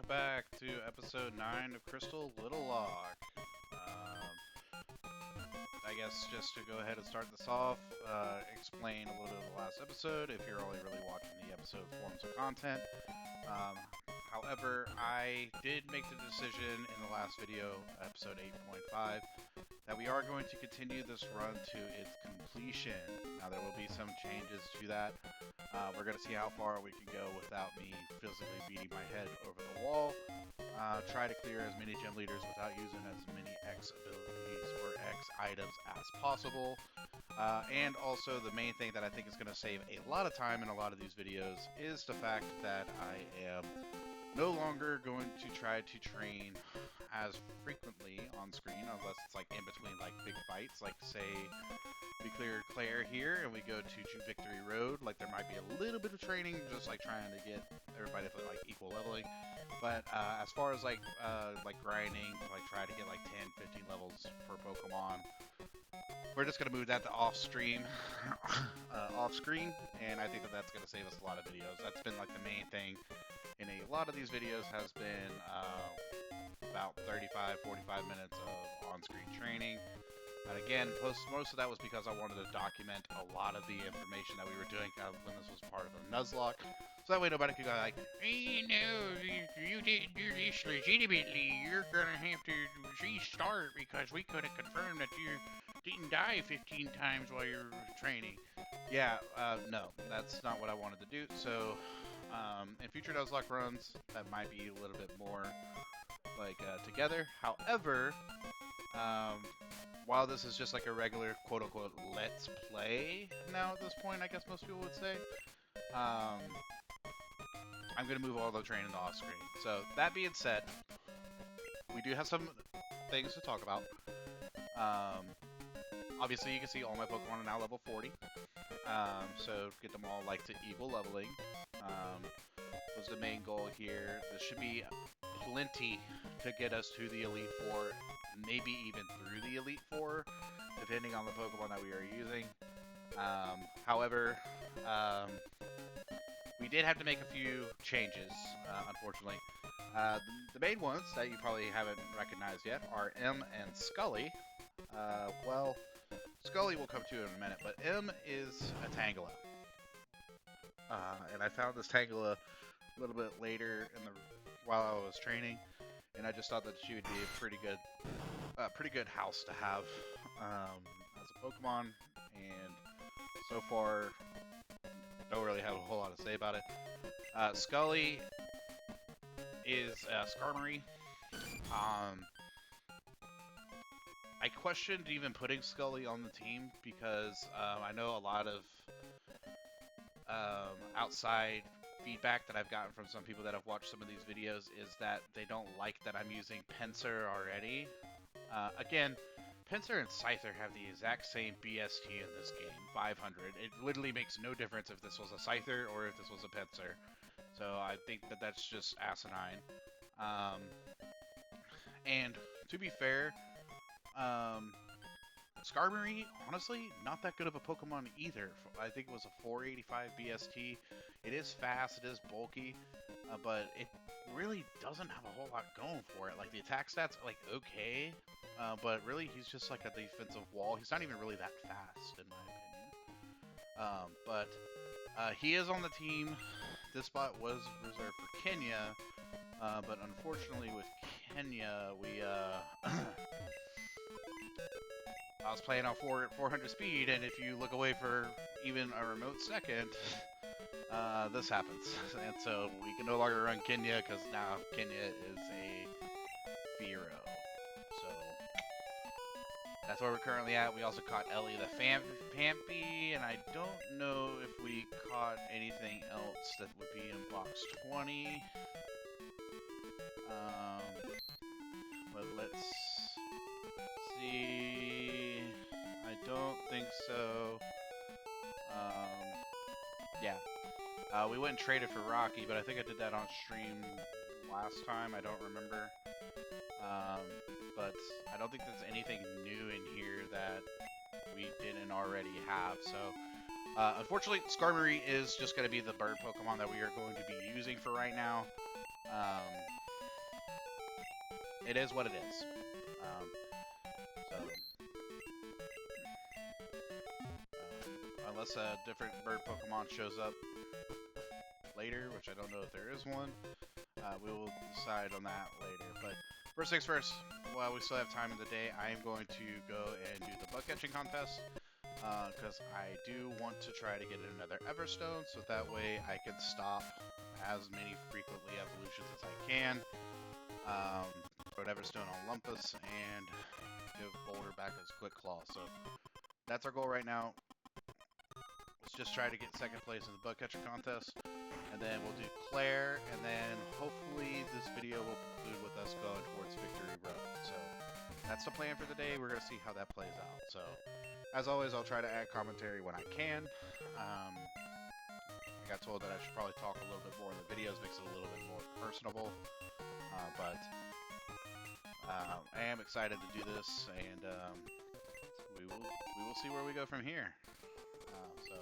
back to episode 9 of Crystal Little Lock. I guess just to go ahead and start this off, explain a little bit of the last episode if you're only really watching the episode forms of content. However, I did make the decision in the last video, episode 8.5, that we are going to continue this run to its completion. Now there will be some changes to that. We're going to see how far we can go without me physically beating my head over the wall. Try to clear as many gym leaders without using as many X abilities or X items as possible. And also the main thing that I think is going to save a lot of time in a lot of these videos is the fact that I am no longer going to try to train as frequently on screen unless it's like in between like big fights, like say we clear Clair here and we go to Victory Road. Like there might be a little bit of training, just like trying to get everybody to like equal leveling. But as far as like grinding, like try to get like 10, 15 levels per Pokemon, we're just gonna move that to off screen, and I think that that's gonna save us a lot of videos. That's been like the main thing in a lot of these videos has been about 35-45 minutes of on-screen training. And again, most of that was because I wanted to document a lot of the information that we were doing when this was part of a Nuzlocke. So that way nobody could go like, hey, no, you didn't do this legitimately. You're going to have to restart because we couldn't confirm that you didn't die 15 times while you're training. Yeah, no, that's not what I wanted to do. So in future Nuzlocke runs, that might be a little bit more like together. However, while this is just like a regular quote-unquote let's play now at this point, I guess most people would say, I'm going to move all the training off screen. So that being said, we do have some things to talk about. Obviously you can see all my Pokemon are now level 40. So get them all like to equal leveling. Was the main goal here. There should be plenty to get us to the Elite Four, maybe even through the Elite Four, depending on the Pokemon that we are using. However, we did have to make a few changes, unfortunately. The main ones that you probably haven't recognized yet are M and Scully. Well, Scully will come to in a minute, but M is a Tangela. And I found this Tangela a little bit later while I was training, and I just thought that she would be a pretty good house to have as a Pokemon. And so far, don't really have a whole lot to say about it. Scully is Skarmory. I questioned even putting Scully on the team because I know a lot of outside feedback that I've gotten from some people that have watched some of these videos is that they don't like that I'm using Pinsir already. Again, Pinsir and Scyther have the exact same BST in this game, 500. It literally makes no difference if this was a Scyther or if this was a Pinsir. So I think that that's just asinine. And to be fair, Skarmory, honestly, not that good of a Pokemon either. I think it was a 485 BST. It is fast, it is bulky, but it really doesn't have a whole lot going for it. Like, the attack stats are, like, okay, but really, he's just like a defensive wall. He's not even really that fast, in my opinion. But he is on the team. This spot was reserved for Kenya, but unfortunately with Kenya, we, I was playing on 400 speed, and if you look away for even a remote second, this happens. And so we can no longer run Kenya, because now Kenya is a Firo. So that's where we're currently at. We also caught Ellie the Pampy, and I don't know if we caught anything else that would be in box 20. But let's see. I don't think so. Yeah. We went and traded for Rocky, but I think I did that on stream last time. I don't remember. But I don't think there's anything new in here that we didn't already have. So, unfortunately, Skarmory is just going to be the bird Pokemon that we are going to be using for right now. it is what it is. Unless a different bird Pokemon shows up later, which I don't know if there is one, we will decide on that later. But first things first, while we still have time in the day, I am going to go and do the bug catching contest, because I do want to try to get another Everstone, so that way I can stop as many frequently evolutions as I can, throw an Everstone on Lumpus, and give Boulder back his Quick Claw. So that's our goal right now. Let's just try to get second place in the bug catcher contest, and then we'll do Clair, and then hopefully this video will conclude with us going towards Victory Road. So that's the plan for the day. We're going to see how that plays out. So as always, I'll try to add commentary when I can. I got told that I should probably talk a little bit more in the videos, makes it a little bit more personable, but I am excited to do this, and we will see where we go from here. So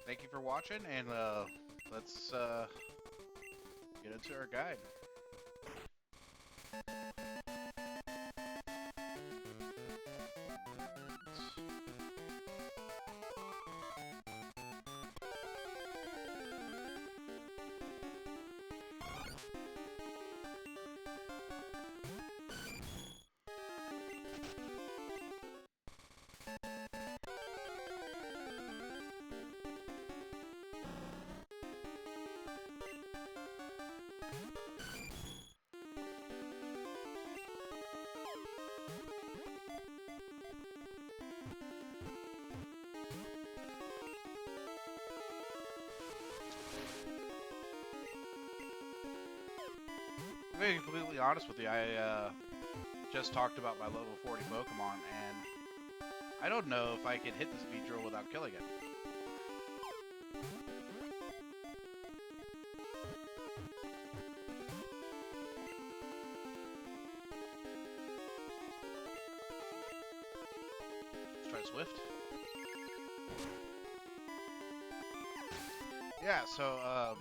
thank you for watching, and let's get into our guide. To be completely honest with you, I just talked about my level 40 Pokemon, and I don't know if I can hit this Beedrill without killing it. Let's try Swift. Yeah, so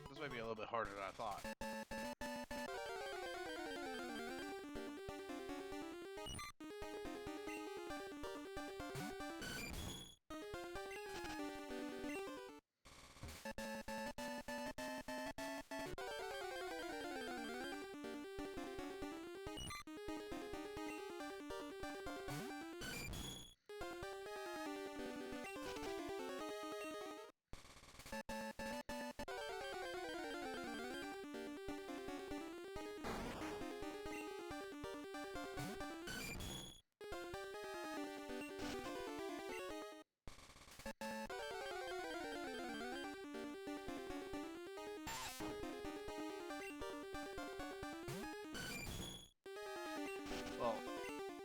this might be a little bit harder than I thought. Well,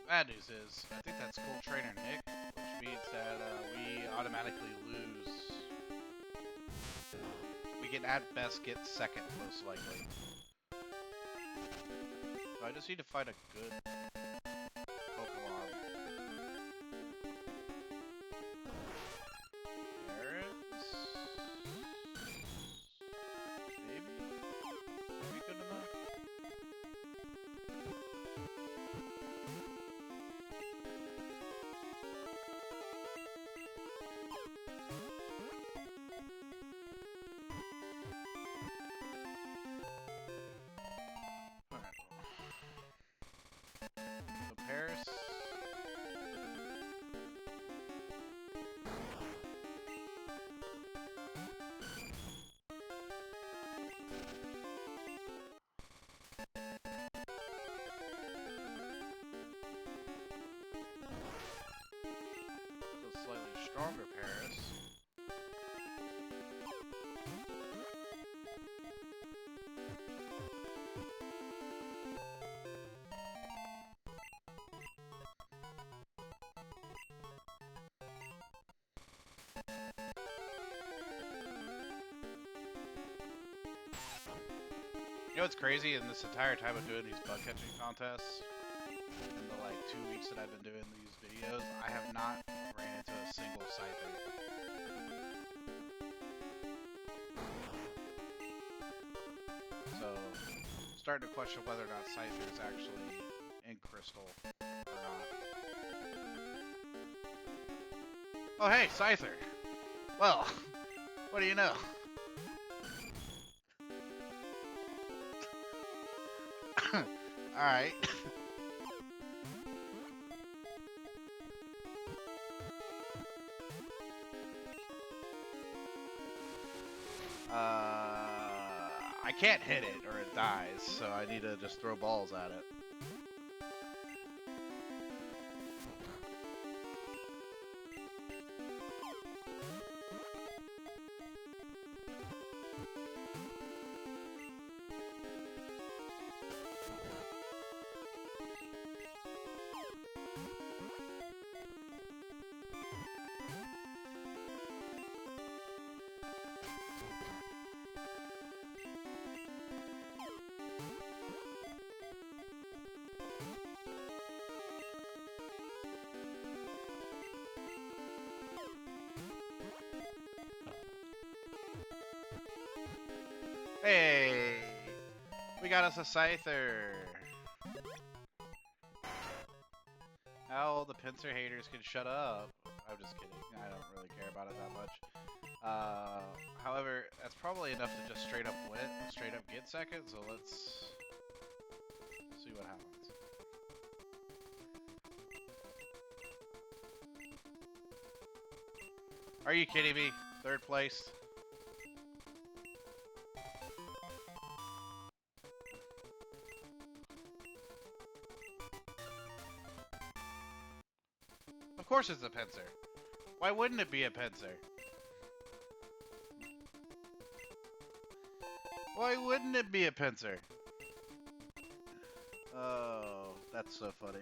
bad news is, I think that's Cool Trainer Nick, which means that we automatically lose. We can at best get second, most likely. So I just need to find a good Pokemon. Parrots? Maybe? Maybe good enough? Stronger Paris. You know what's crazy? In this entire time of doing these bug catching contests, in the like 2 weeks that I've been doing these videos, I have not ran into a single Scyther. So, starting to question whether or not Scyther is actually in Crystal or not. Oh hey, Scyther! Well, what do you know? Alright. I can't hit it or it dies, so I need to just throw balls at it. Hey! We got us a Scyther! How the pincer haters can shut up. I'm just kidding. I don't really care about it that much. However, that's probably enough to just straight up get second, so let's see what happens. Are you kidding me? Third place? Of course it's a pincer. Why wouldn't it be a pincer? Why wouldn't it be a pincer? Oh, that's so funny.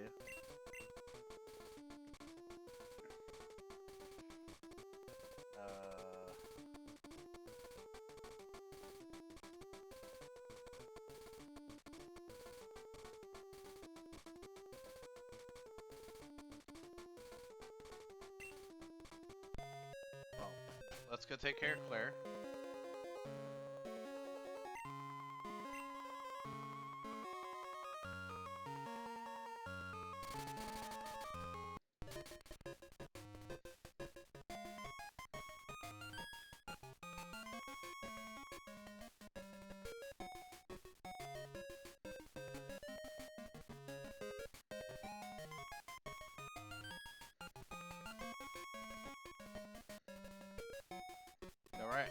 Well, let's go take care of Clair. Alright.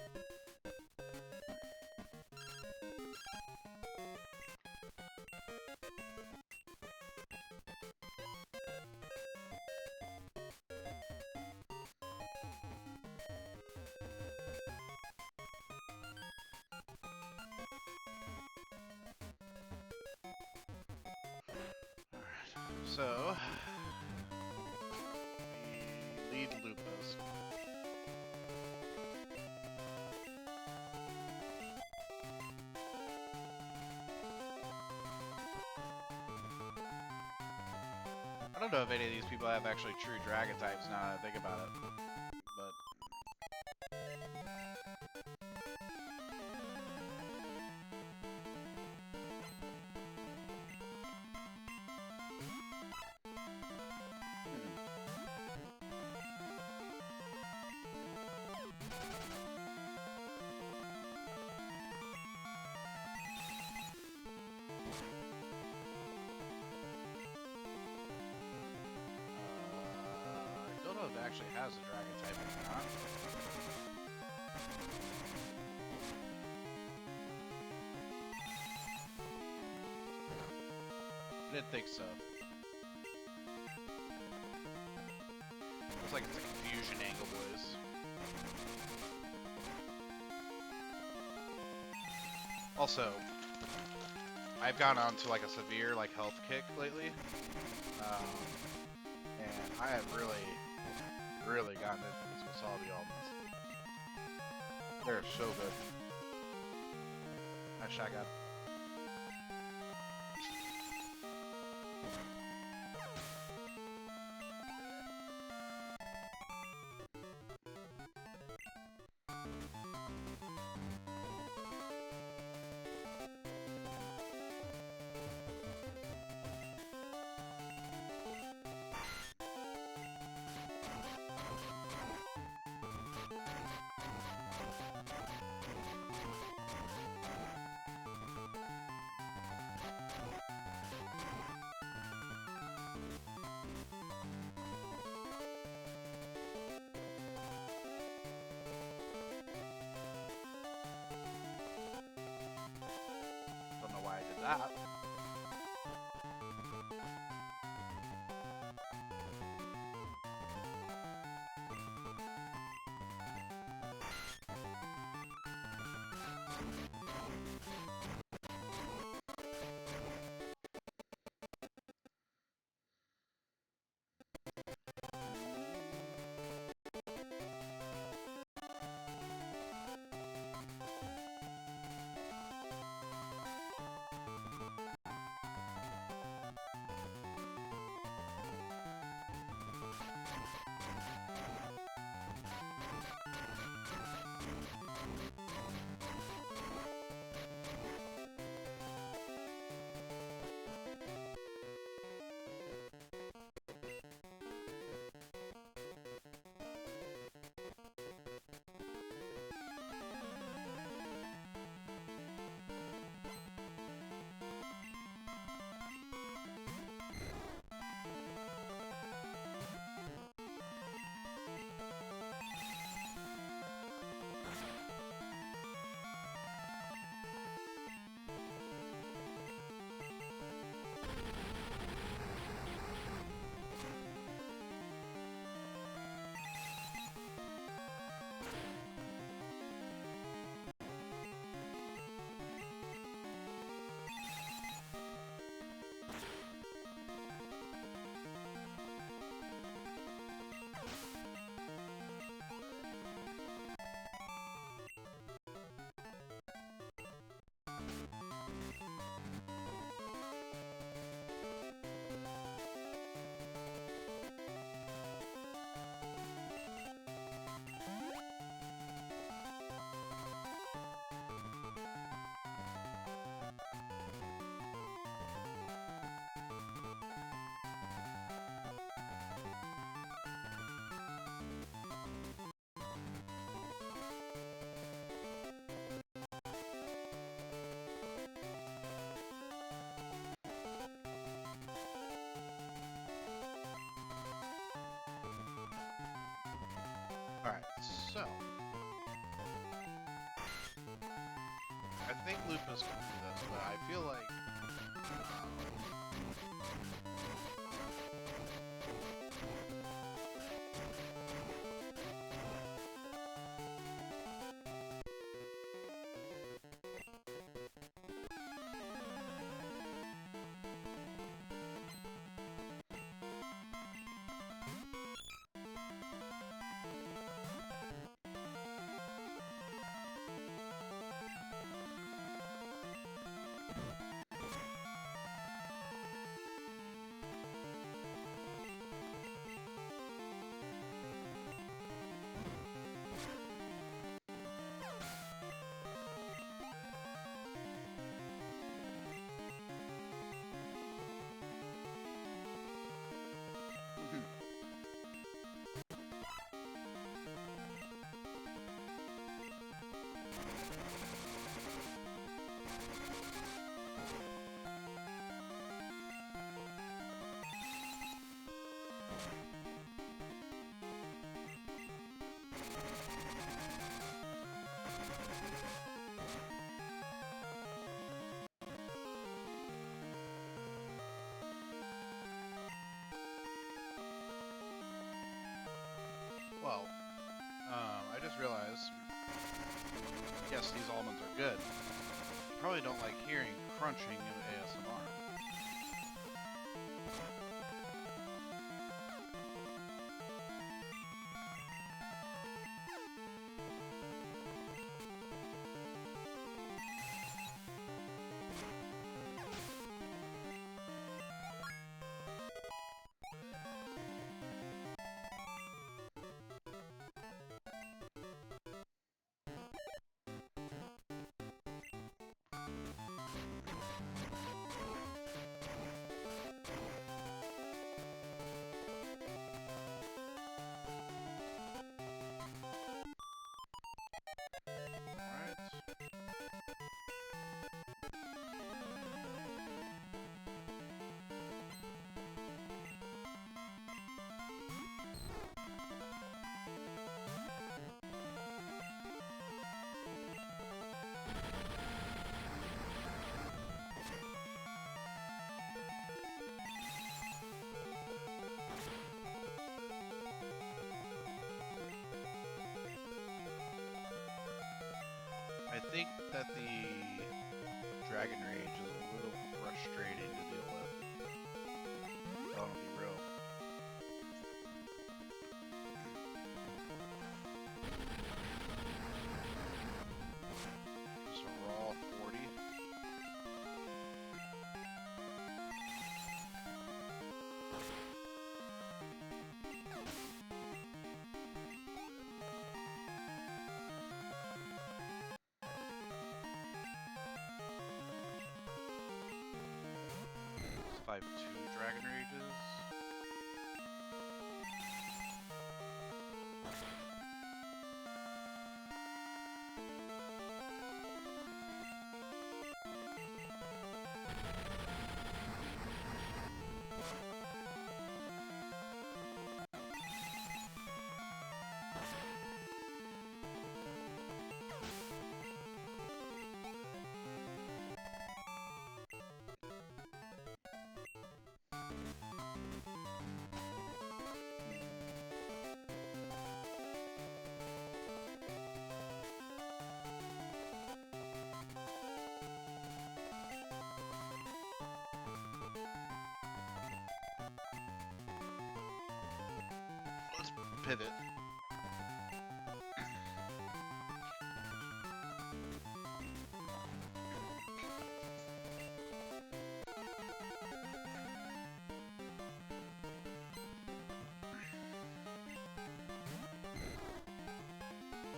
So, we lead Lupus. I don't know if any of these people have actually true dragon types now that I think about it. But I don't know if it actually has a dragon type or not. I didn't think so. Looks like it's a confusion angle, boys. Also, I've gone on to like a severe health kick lately, and I have really gotten into this wasabi almonds. They're so good. Nice shot, guy. that. Alright, so I think Lupus can do this, but I feel like well, I just realized, yes, these almonds are good. You probably don't like hearing crunching in ASMR. I think that the Dragon Rage is a little frustrating to deal with. I'll be real. Just a raw 40. It's 5-2 Dragon Rages. Let's pivot.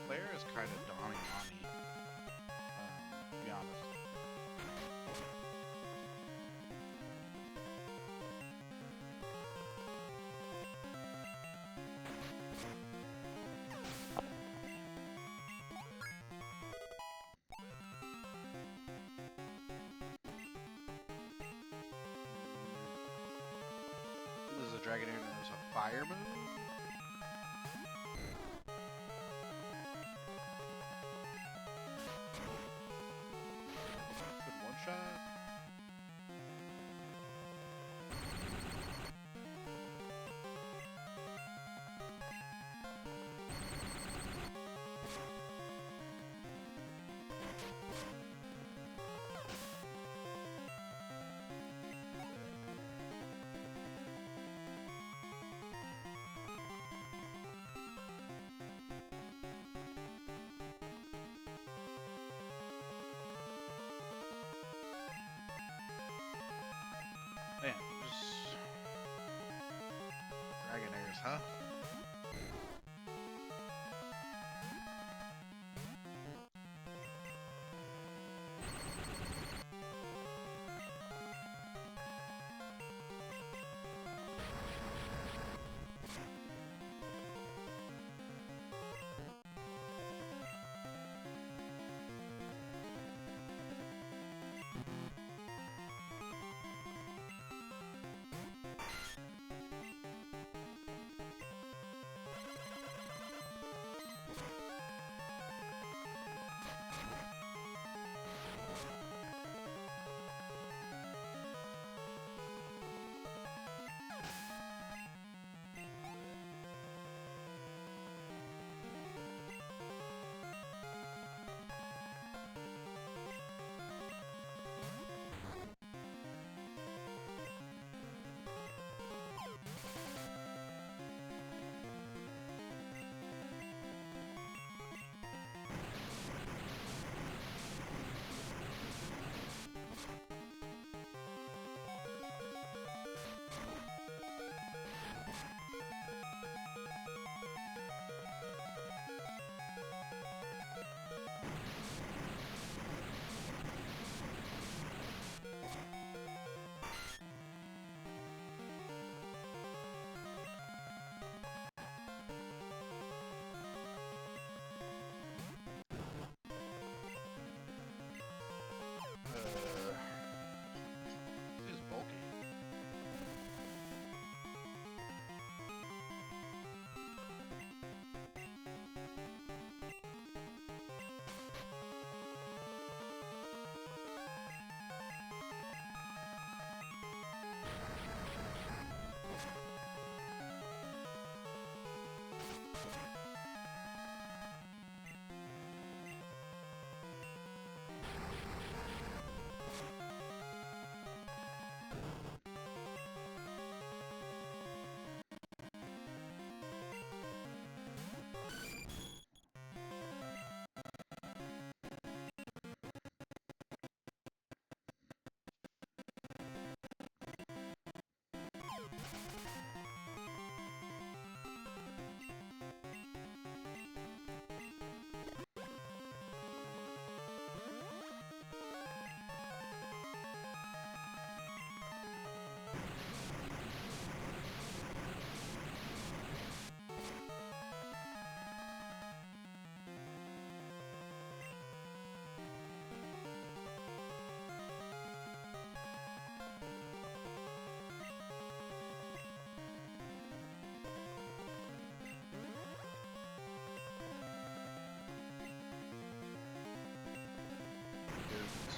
Clair is kind of dawning on me, to be honest. This is a Dragon Air that is a fire move. Good one shot. Man, just Dragon Airs, huh?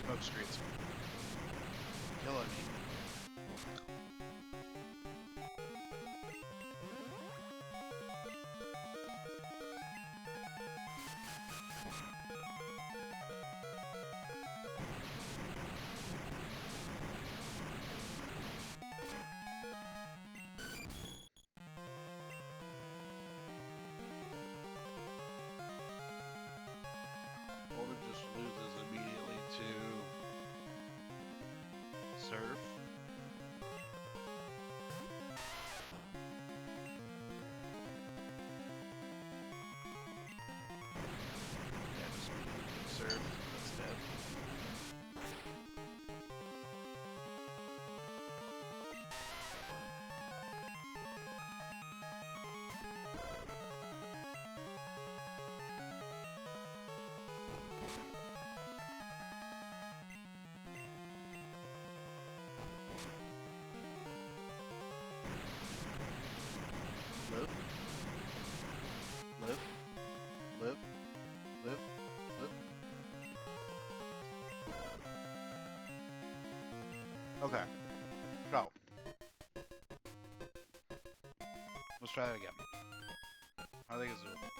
Smoke screens. Killing me. Golden just loses immediately to Surf. Yeah, just immediately Surf. That's dead. Live. Live. Live. Live. Live. Okay. Go. Let's try that again. I think it's doable.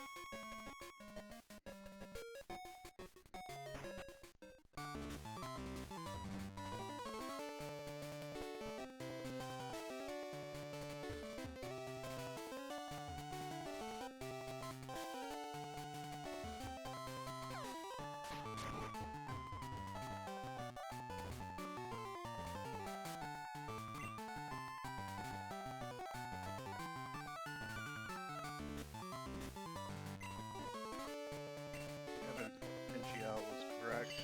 Kevin Pinchio was correct.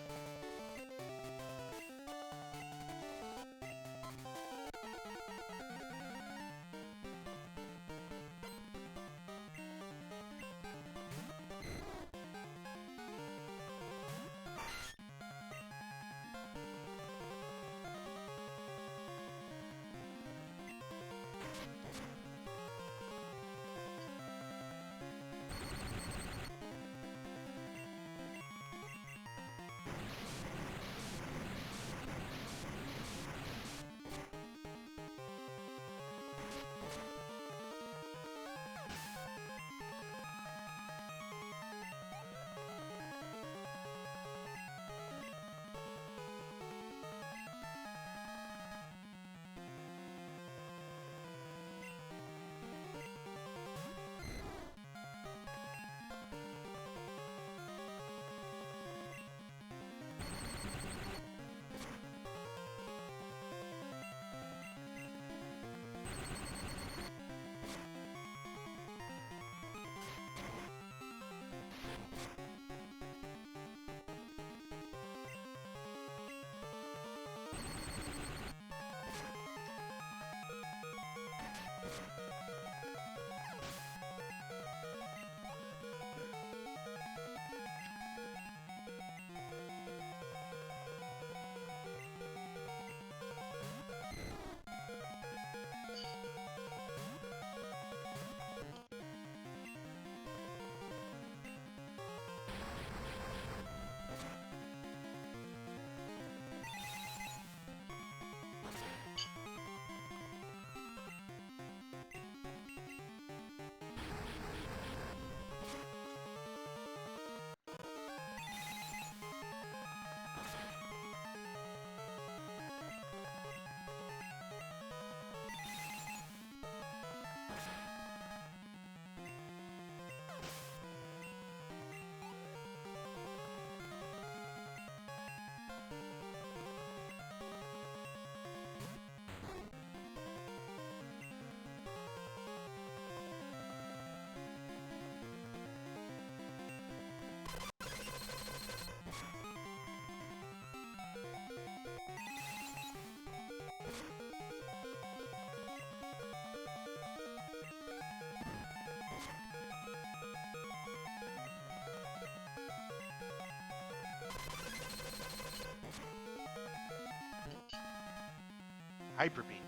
Hyper Beam.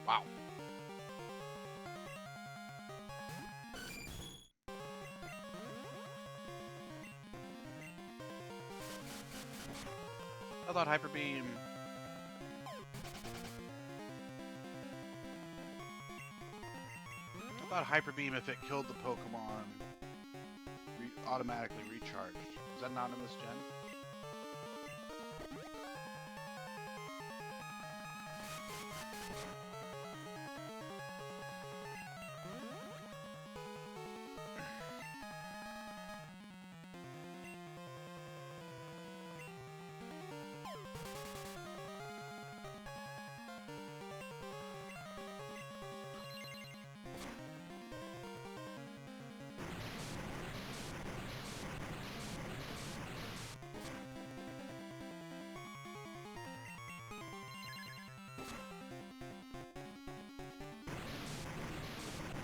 Wow. I thought Hyper Beam... I thought Hyper Beam, if it killed the Pokemon, automatically recharged. Is that not in this gen?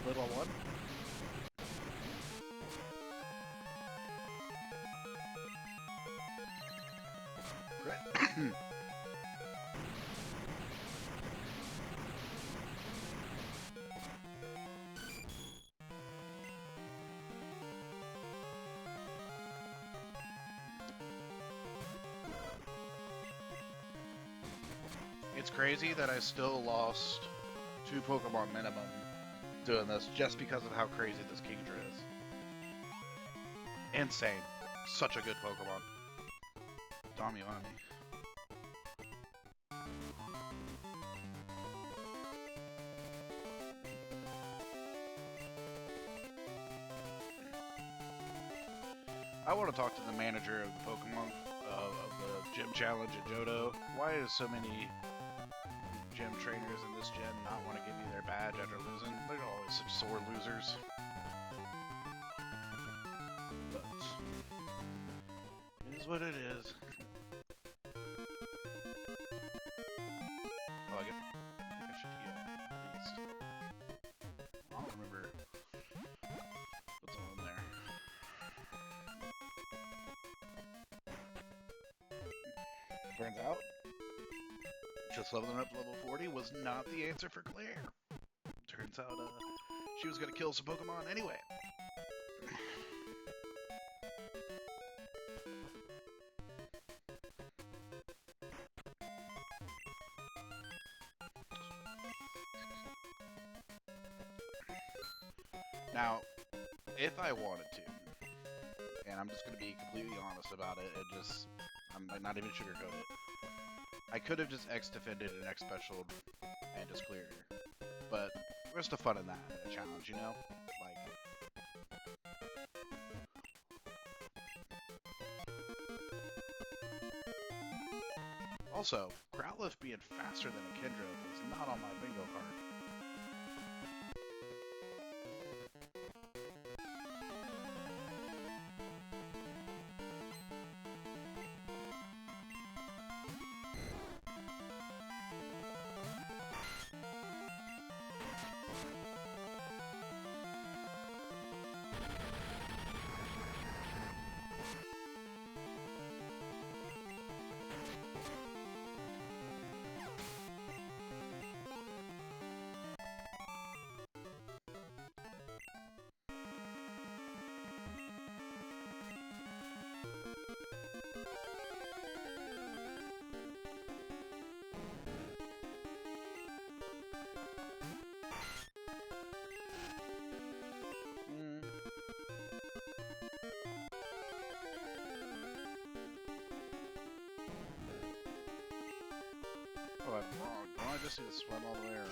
Little one. Great. It's crazy that I still lost 2 Pokemon minimum doing this just because of how crazy this Kingdra is. Insane. Such a good Pokemon. Damiani. I want to talk to the manager of the Pokemon of the gym challenge at Johto. Why is so many gym trainers in this gen not want to give you their badge after losing? They're always such sore losers. But it is what it is. Oh, I think I should heal, at least. I don't remember what's on there. Turns out, just leveling up to level 40 was not the answer for Clair. Turns out, she was gonna kill some Pokemon anyway. Now, if I wanted to, and I'm just gonna be completely honest about it, I'm not even sugarcoat it. I could have just X-defended and X-specialed and just cleared her. But where's the fun in that, in a challenge, you know? Like... Also, Growlithe being faster than a Kingdra was not on my bingo card. Oh, I'm wrong. Don't I just need to swim all the way around?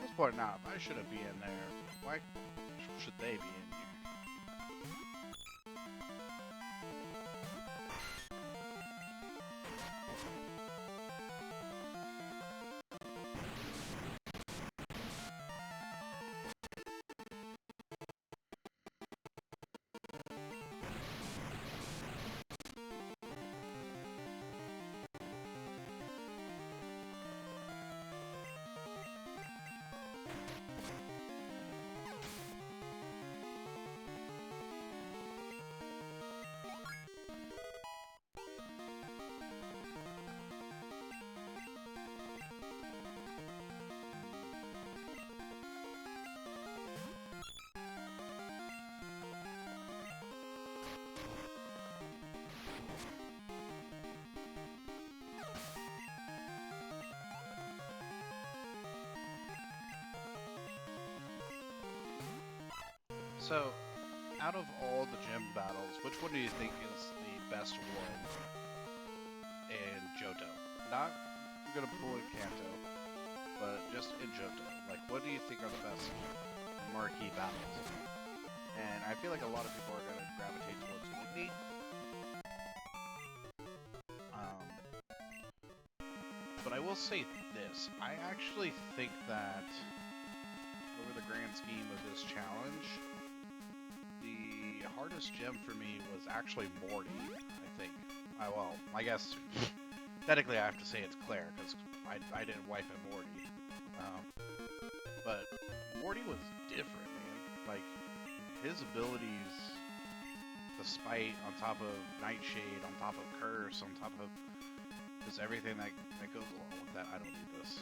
Let's point out, I shouldn't be in there. Why should they be in here? So, out of all the gym battles, which one do you think is the best one in Johto? Not gonna pull in Kanto, but just in Johto. Like, what do you think are the best marquee battles? And I feel like a lot of people are gonna gravitate towards Whitney. But I will say this, I actually think that over the grand scheme of this challenge, the hardest gem for me was actually Morty, I think. Well, I guess technically I have to say it's Clair, because I didn't wipe at Morty. But Morty was different, man. Like, his abilities, the Spite on top of Nightshade, on top of Curse, on top of just everything that goes along with that. I don't need this.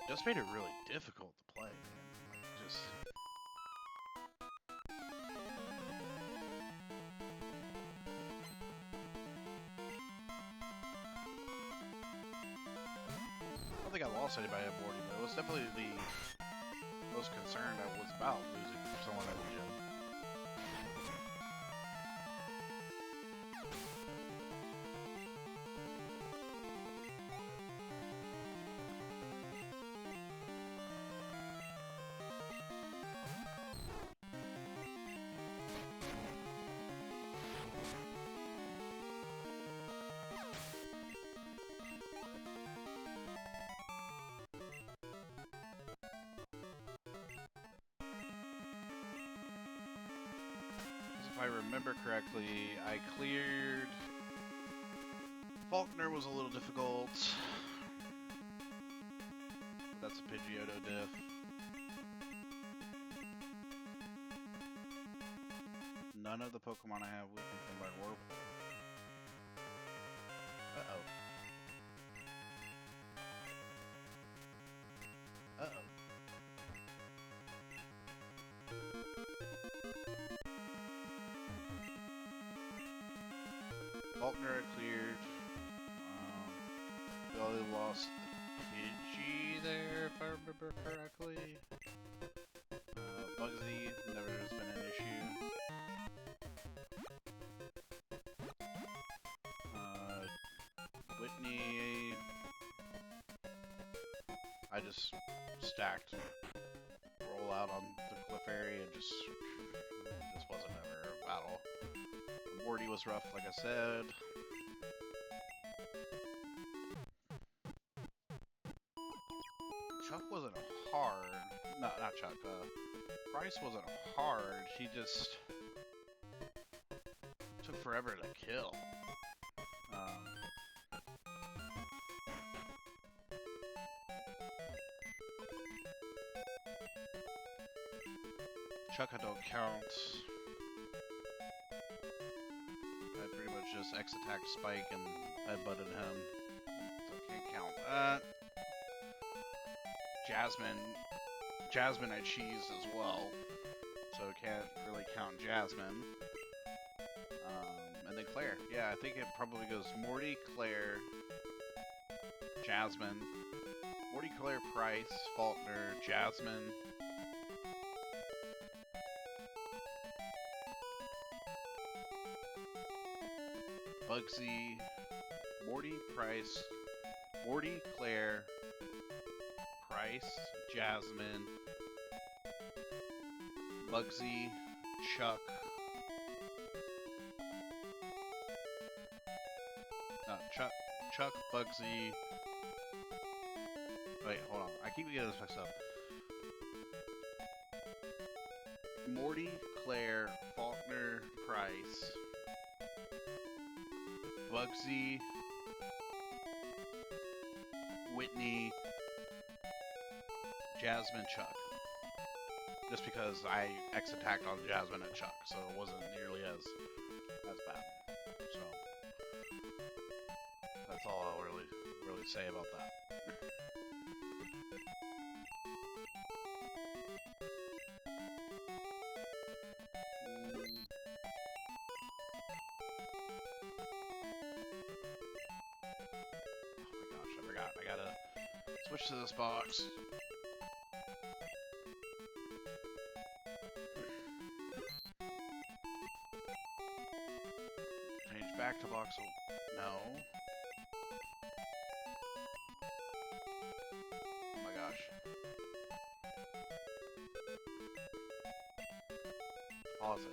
Just made it really difficult to play, man. Like, just... I don't think I lost anybody at Morty, but it was definitely the most concerned I was about losing someone at the gym. If I remember correctly, I cleared... Faulkner was a little difficult. That's a Pidgeotto diff. None of the Pokemon I have we can learn Whirlpool. Uh-oh. Uh-oh. Faulkner cleared. We only lost Pidgey there, if I remember correctly. Bugsy, never has been an issue. Whitney, I just stacked roll out on the cliff area and just wasn't ever a battle. Morty was rough, like I said. Chuck wasn't hard. No, not Chuck. Bryce wasn't hard. He just took forever to kill. Chuck I don't count. I pretty much just X-attacked Spike and headbutted him. So can't count that. Jasmine I cheesed as well. So can't really count Jasmine. And then Clair. Yeah, I think it probably goes Morty, Clair, Jasmine. Morty, Clair, Price, Faulkner, Jasmine. Bugsy, Morty, Price, Morty, Clair, Price, Jasmine, Bugsy, Chuck, Chuck, Bugsy, wait, hold on, I keep getting this mixed up. Morty, Clair, Faulkner, Price, Bugsy, Whitney, Jasmine, Chuck. Just because I X-attacked on Jasmine and Chuck, so it wasn't nearly as bad. So that's all I'll really say about that. Oh my gosh, I forgot. I gotta Switch to this box. Change back to box. No. Oh my gosh. Pause it.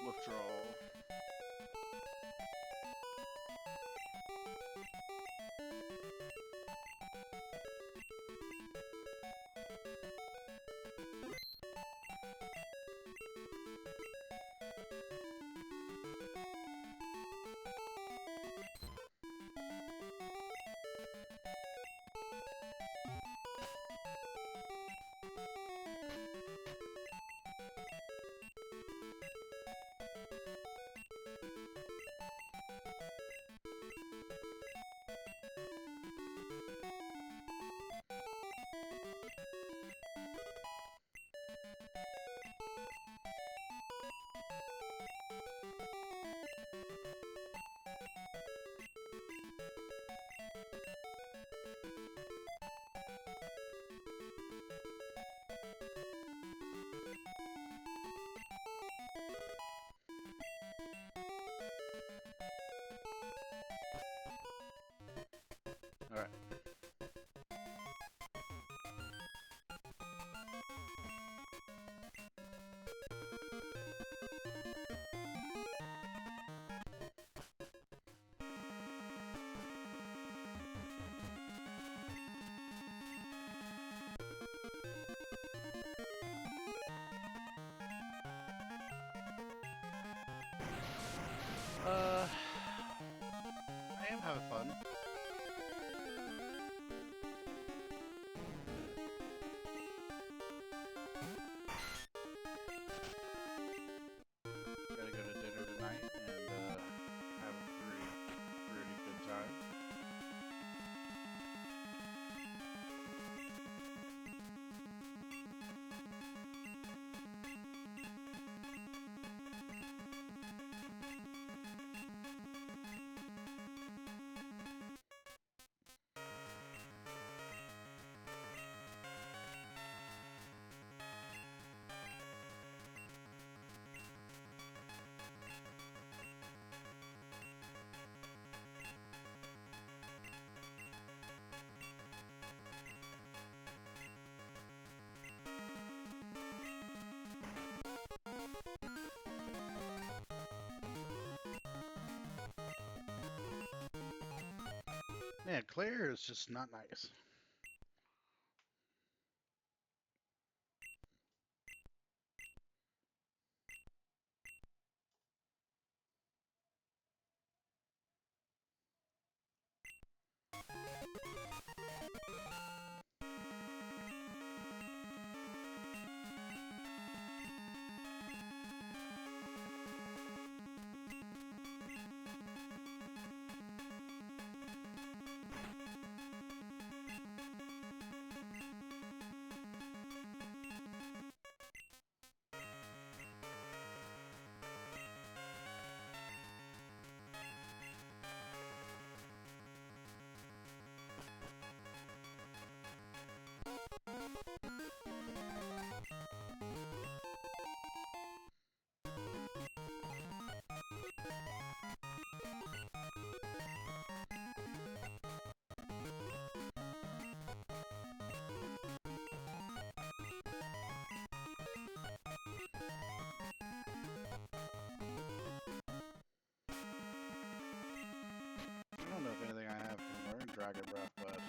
Withdrawal. Alright. I am having fun. Gotta go to dinner tonight and have a pretty good time. Man, Clair is just not nice. I don't know if anything I have can learn Dragon Breath, but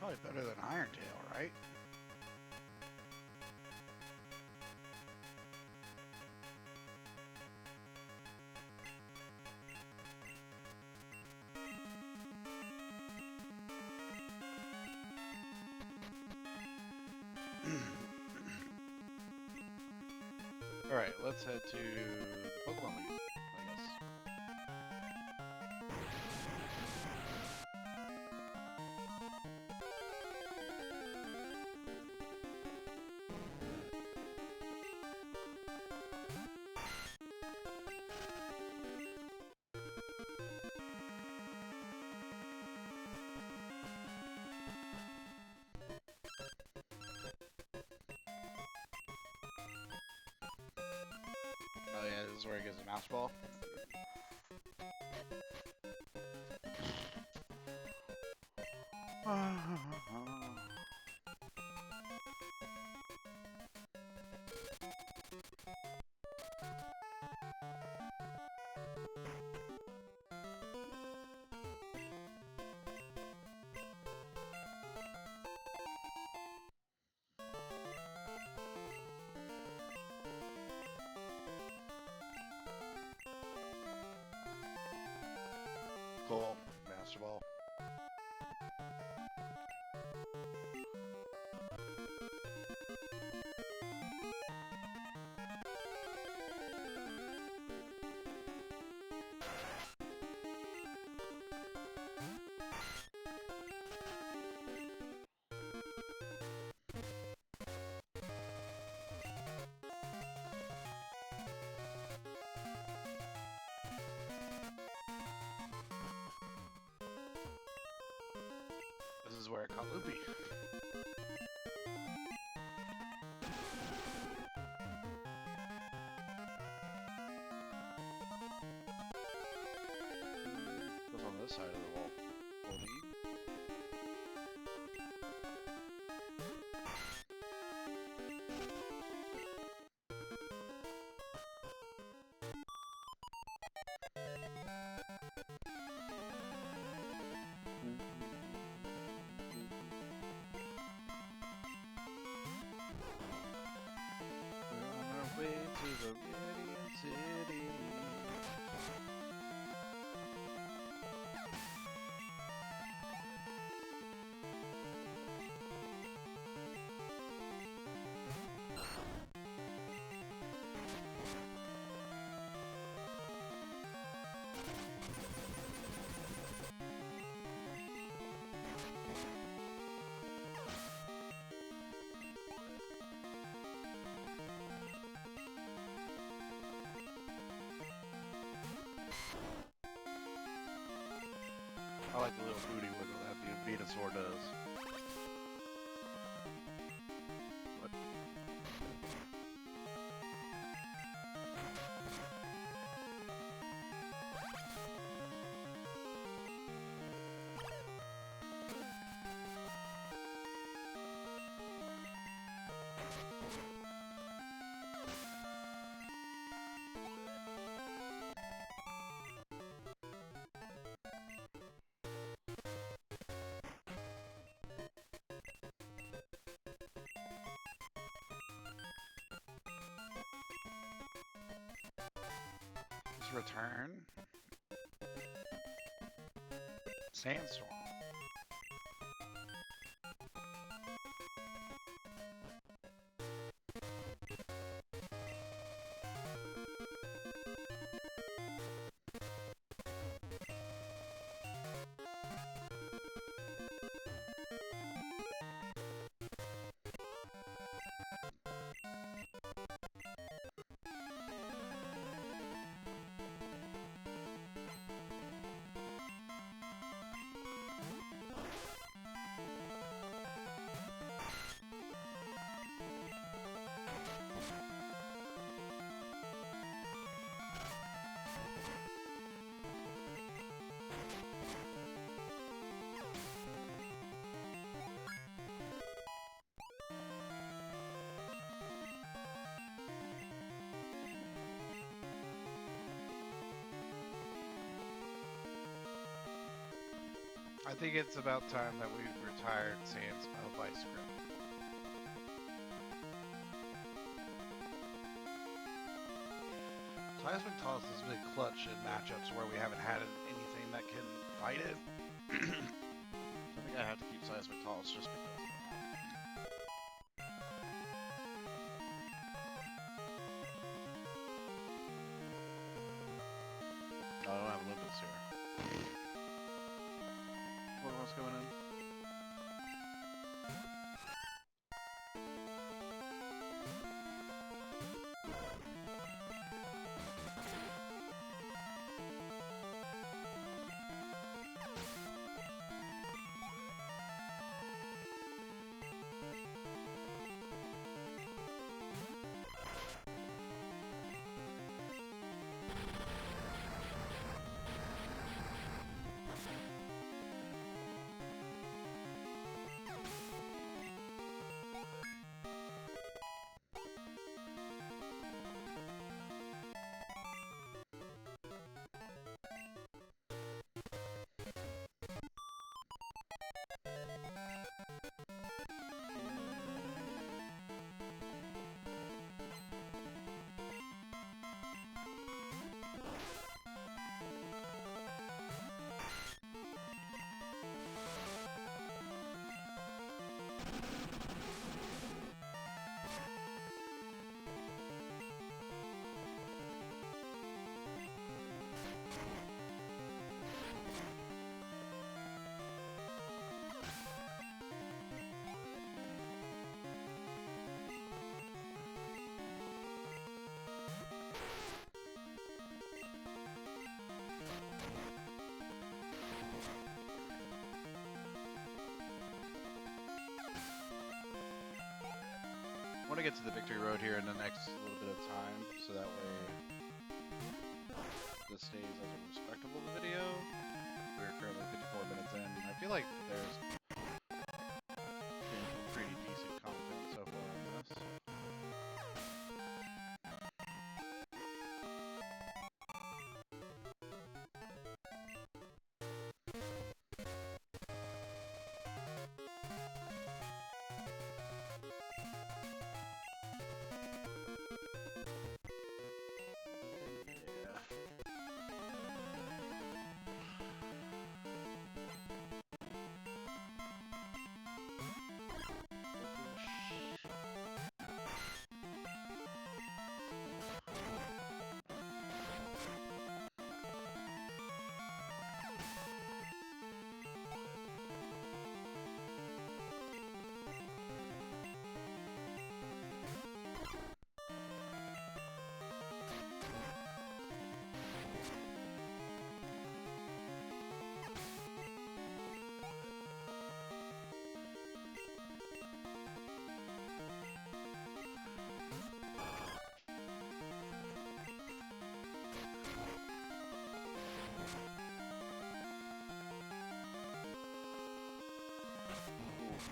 probably better than Iron Tail, right? Alright, let's head to the Pokemon League, I guess. Oh yeah, this is where he gets a mouse ball. Cool. Master ball. This is where it caught Loopy. Goes on this side of the wall. Holding. Way to the Radiant City. I like the little booty wiggle that the Venusaur does. What? Return. Sandstorm. I think it's about time that we retired Sans Vice Grip. Seismic Toss has been clutch in matchups where we haven't had anything that can fight it. I think I have to keep Seismic Toss just because. want to get to the victory road here in the next little bit of time, so that way this stays as a respectable video. We're currently 54 minutes in. I feel like there's been pretty decent content so far on this.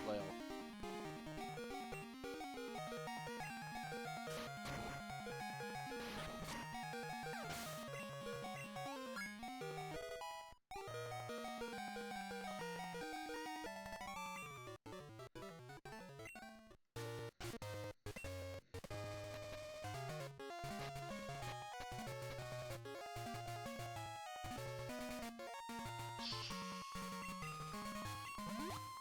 Flail.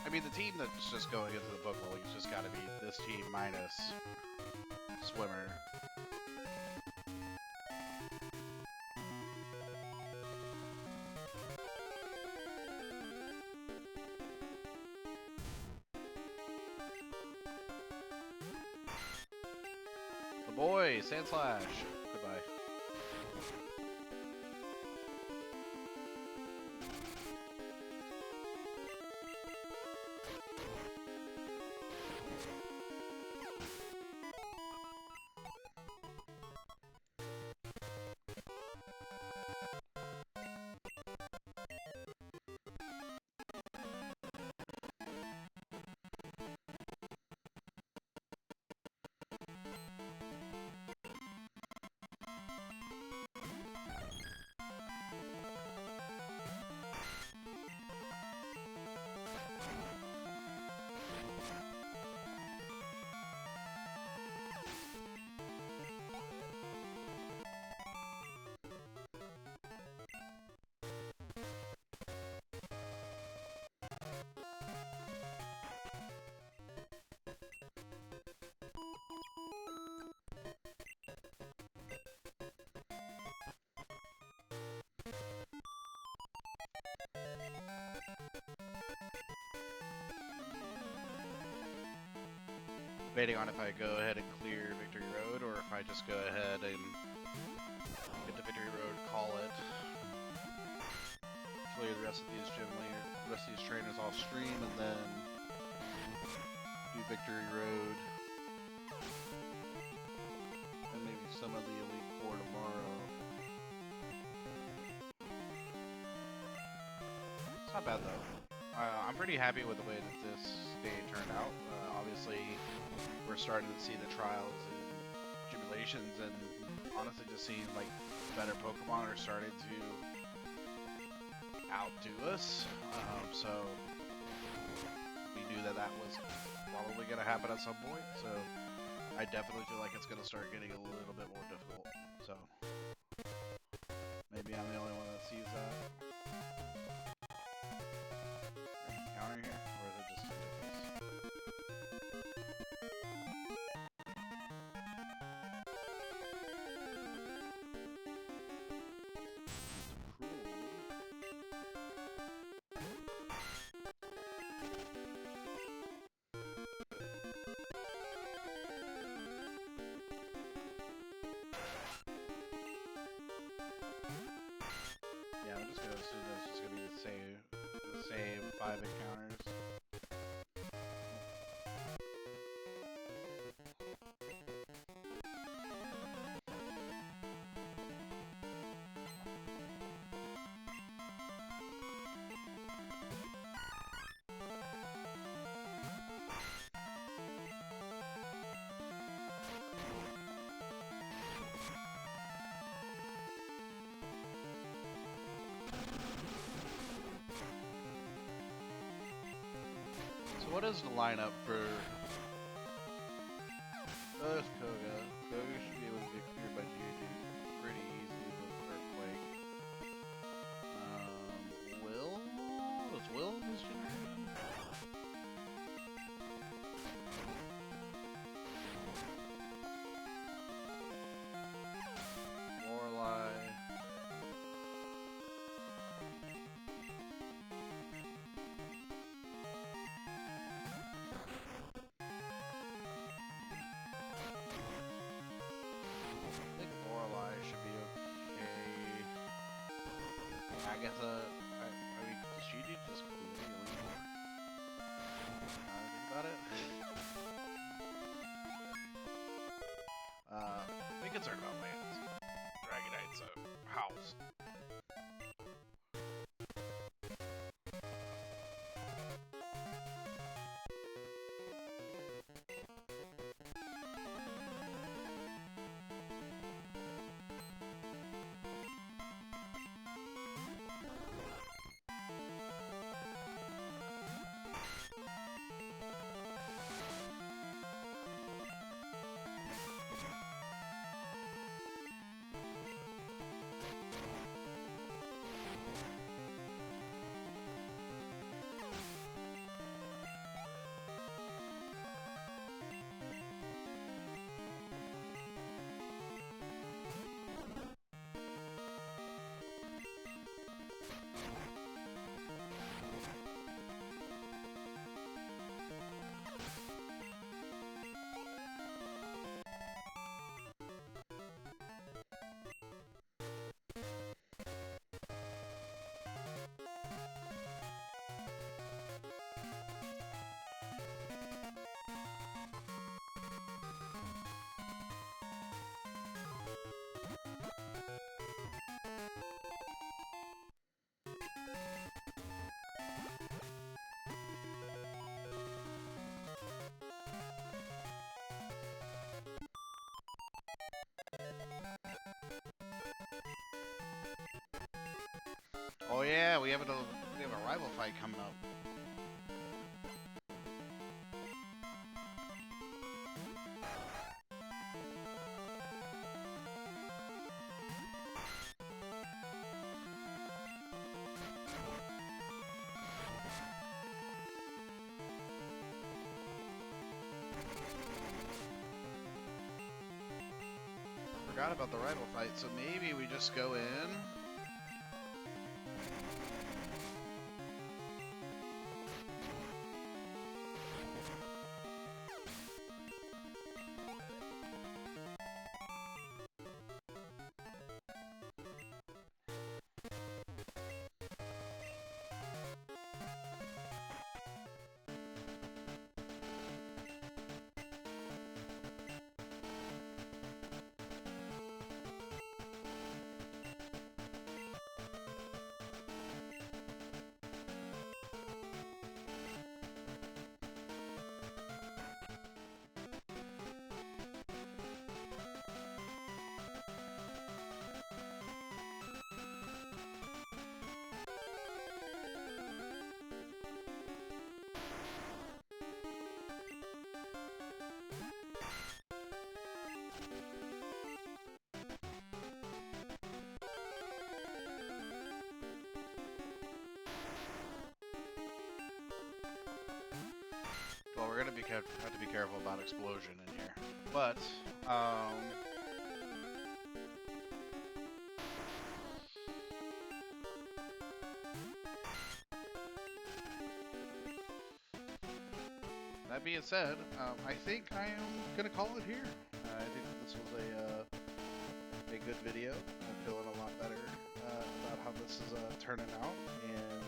I mean, the team that's just going into the book league's just got to be this team minus Swimmer. The boy, Sandslash. Goodbye. Debating on if I go ahead and clear Victory Road or if I just go ahead and get to Victory Road, call it, clear the rest of these gym leaders, the rest of these trainers off stream, and then do Victory Road and maybe some of the Elite Four tomorrow. It's not bad though. I'm pretty happy with the way that this day turned out. Obviously, we're starting to see the trials and tribulations, and honestly just seeing like better Pokemon are starting to outdo us. So we knew that that was probably going to happen at some point. So I definitely feel like it's going to start getting a little bit more difficult. So maybe I'm the only one that sees that. Counter here, or is it just ridiculous? Yeah, I'm just gonna assume that it's just gonna be the same 5 encounters. So what is the lineup for... Oh, there's Koga. Koga should be able to get cleared by Johto pretty easily with Earthquake. Will? Is Will in this generation? Lorelei. I guess, I mean, does she do just clear the elite four? Think about it. Be concerned about lands. Dragonite's a house. Oh yeah, we have a rival fight coming up. Forgot about the rival fight, so maybe we just go in. Well, we're gonna have to be careful about explosion in here, but that being said, I think I am gonna call it here. I think this was a good video. I'm feeling a lot better about how this is turning out, and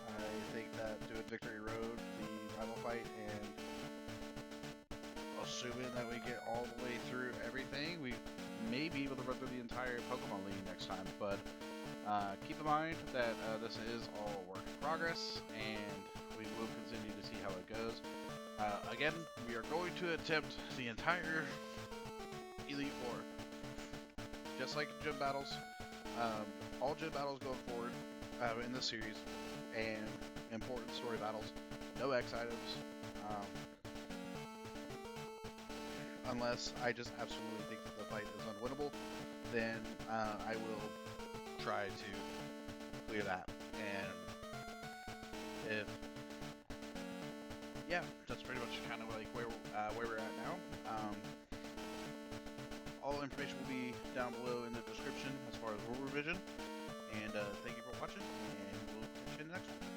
I think that doing Victory Road, the rival fight, and assuming that we get all the way through everything, we may be able to run through the entire Pokemon League next time. But keep in mind that this is all work in progress, and we will continue to see how it goes. Again, we are going to attempt the entire Elite Four, just like gym battles. All gym battles going forward in this series, and important story battles. No X items, Unless I just absolutely think that the fight is unwinnable, then I will try to clear that. And if, yeah, that's pretty much kind of like where we're at now. All information will be down below in the description as far as rule revision. And thank you for watching, and we'll catch you in the next one.